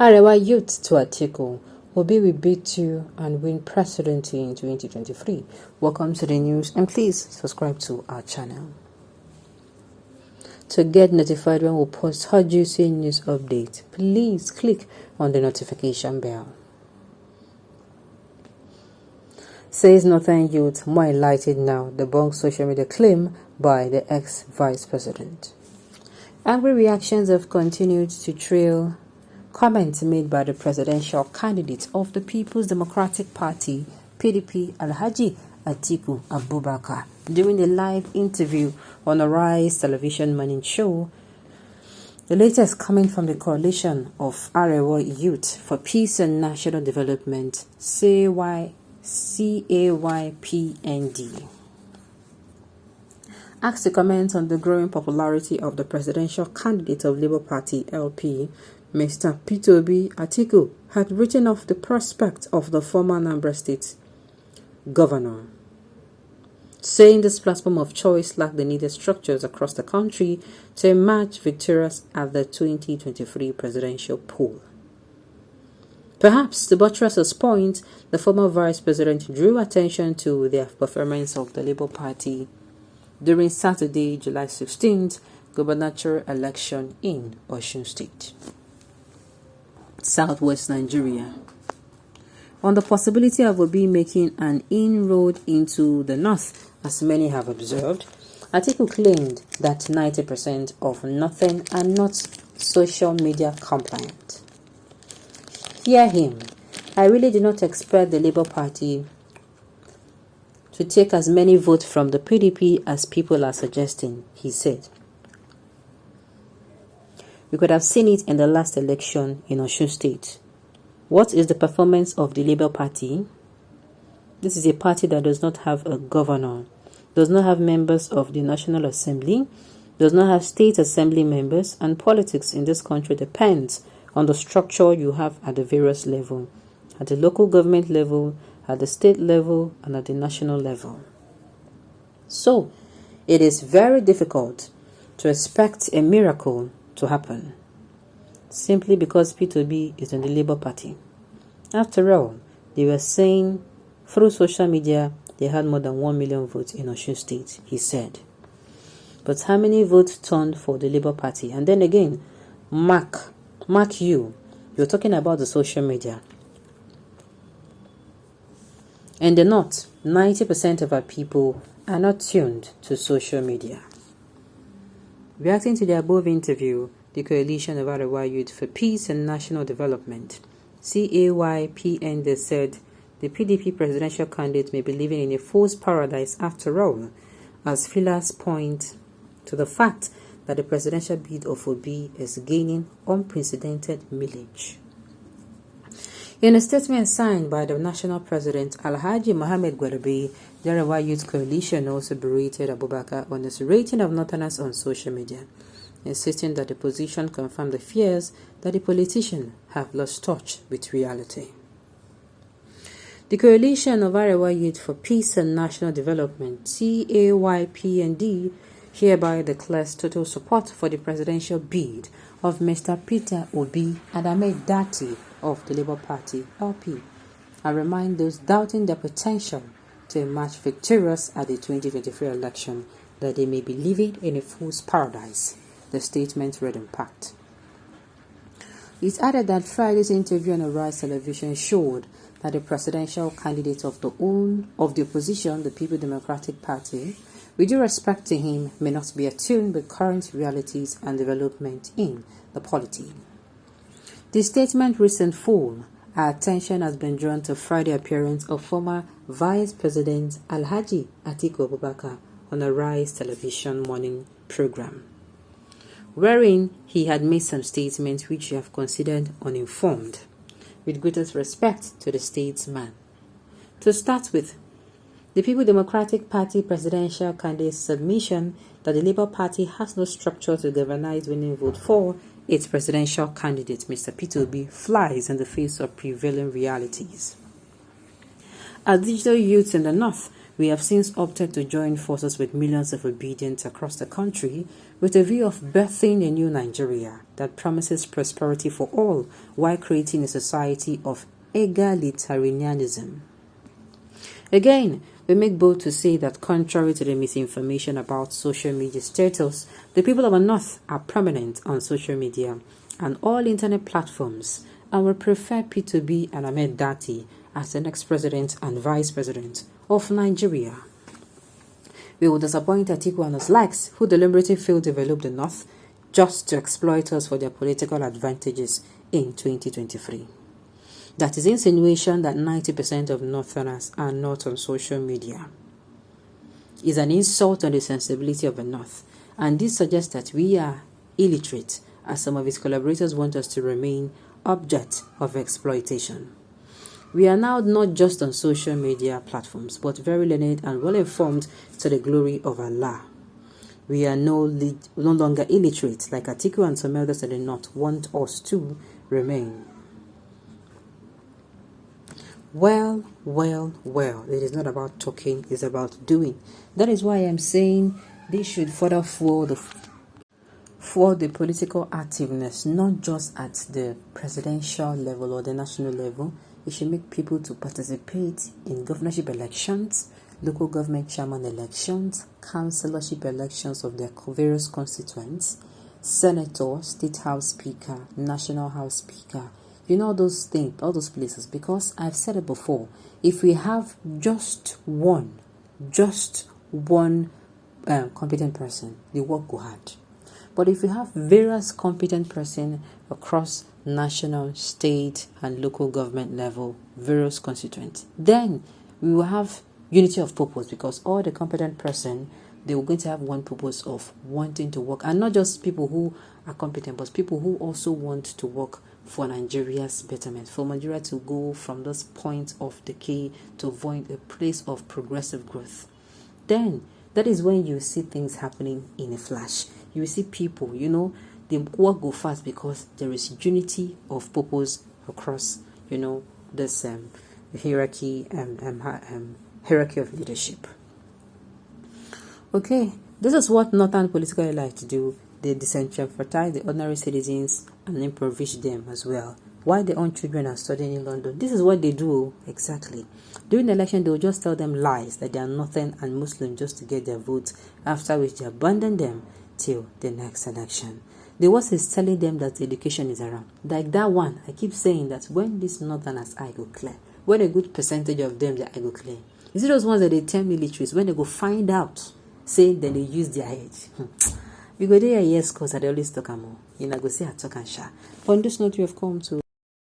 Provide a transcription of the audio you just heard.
AREWA youth to ATIKU. OBI will beat you and win presidency in 2023. Welcome to the news and please subscribe to our channel. To get notified when we post hot juicy news update, please click on the notification bell. Says Northern youth more enlightened now, debunks social media claim by the ex-vice president. Angry reactions have continued to trail comments made by the presidential candidate of the People's Democratic Party, PDP, Alhaji ATIKU Abubakar, during a live interview on AREWA's television morning show. The latest coming from the coalition of AREWA Youth for Peace and National Development, CAYPND. Asked to comment on the growing popularity of the presidential candidate of Labour Party, LP, Mr. Obi ATIKU had written off the prospect of the former Anambra State governor, saying this platform of choice lacked the needed structures across the country to emerge victorious at the 2023 presidential poll. Perhaps to buttress his point, the former vice president drew attention to the performance of the Labour Party during Saturday, July 16th, gubernatorial election in Osun State, Southwest Nigeria. On the possibility of Obi making an inroad into the north, as many have observed, ATIKU claimed that 90% of Northern are not social media compliant. Hear him. I really do not expect the Labour Party to take as many votes from the PDP as people are suggesting, he said. We could have seen it in the last election in Osun State. What is the performance of the Labour Party? This is a party that does not have a governor, does not have members of the National Assembly, does not have state assembly members, and politics in this country depends on the structure you have at the various levels, at the local government level, at the state level, and at the national level. So, it is very difficult to expect a miracle to happen simply because P2B is in the Labour Party. After all, they were saying through social media they had more than 1 million votes in Osun State, he said. But how many votes turned for the Labour Party? And then again, mark you're talking about the social media. In the north, 90% of our people are not tuned to social media. Reacting to the above interview, the coalition of AREWA Youth for Peace and National Development, CAYPND, said the PDP presidential candidate may be living in a false paradise after all, as feelers point to the fact that the presidential bid of OBI is gaining unprecedented mileage. In a statement signed by the national president, Alhaji Mohammed Gwadabe, the AREWA Youth Coalition also berated Abubakar on his rating of Northerners on social media, insisting that the position confirmed the fears that the politicians have lost touch with reality. The coalition of AREWA Youth for Peace and National Development, CAYPND, hereby declares total support for the presidential bid of Mr. Peter Obi and Ahmed Dati of the Labour Party, LP, and remind those doubting their potential to emerge victorious at the 2023 election that they may be living in a fool's paradise, the statement read in part. It added that Friday's interview on AREWA's television showed that the presidential candidate of the opposition, the People's Democratic Party, with due respect to him, may not be attuned with current realities and development in the polity. The statement reads in full. Our attention has been drawn to Friday appearance of former Vice President Alhaji ATIKU Abubakar on AREWA's television morning program, wherein he had made some statements which we have considered uninformed, with greatest respect to the statesman. To start with, the People's Democratic Party presidential candidate's submission that the Labour Party has no structure to galvanize winning vote for its presidential candidate, Mr. Peter Obi, flies in the face of prevailing realities. As digital youths in the north, we have since opted to join forces with millions of obedients across the country with a view of birthing a new Nigeria that promises prosperity for all while creating a society of egalitarianism. Again, we make bold to say that contrary to the misinformation about social media status, the people of the North are prominent on social media and all internet platforms and will prefer P2B and Ahmed Dati as the next president and vice president of Nigeria. We will disappoint ATIKU and ßLASTS, who deliberately failed to develop the North just to exploit us for their political advantages in 2023. That is insinuation that 90% of Northerners are not on social media is an insult on the sensibility of the North, and this suggests that we are illiterate, as some of his collaborators want us to remain object of exploitation. We are now not just on social media platforms, but very learned and well-informed to the glory of Allah. We are no longer illiterate, like ATIKU and some others in the North want us to remain. Well, it is not about talking, it's about doing. That is why I'm saying this should further fuel the political activeness, not just at the presidential level or the national level. It should make people to participate in governorship elections, local government chairman elections, councillorship elections of their various constituents, senator, state house speaker, national house speaker. You know those things, all those places, because I've said it before. If we have just one competent person, the work go hard. But if we have various competent person across national, state, and local government level, various constituents, then we will have unity of purpose, because all the competent person, they were going to have one purpose of wanting to work, and not just people who are competent, but people who also want to work for Nigeria's betterment, for Nigeria to go from this point of decay to avoid a place of progressive growth. Then that is when you see things happening in a flash. You see people, the work go fast because there is unity of purpose across, this hierarchy of leadership. Okay, this is what Northern political elites do. They disenfranchise the ordinary citizens and impoverish them as well. While their own children are studying in London, this is what they do exactly. During the election, they will just tell them lies that they are nothing and Muslim just to get their votes, after which they abandon them till the next election. The worst is telling them that education is around. Like that one, I keep saying that when these Northerners eye go clear, when a good percentage of them their eye go clear. You see those ones that they term illiterates, when they go find out, say then they use their head. We go there, yes, because I always talk more. You know, go say I talk and share. On this note, we have come to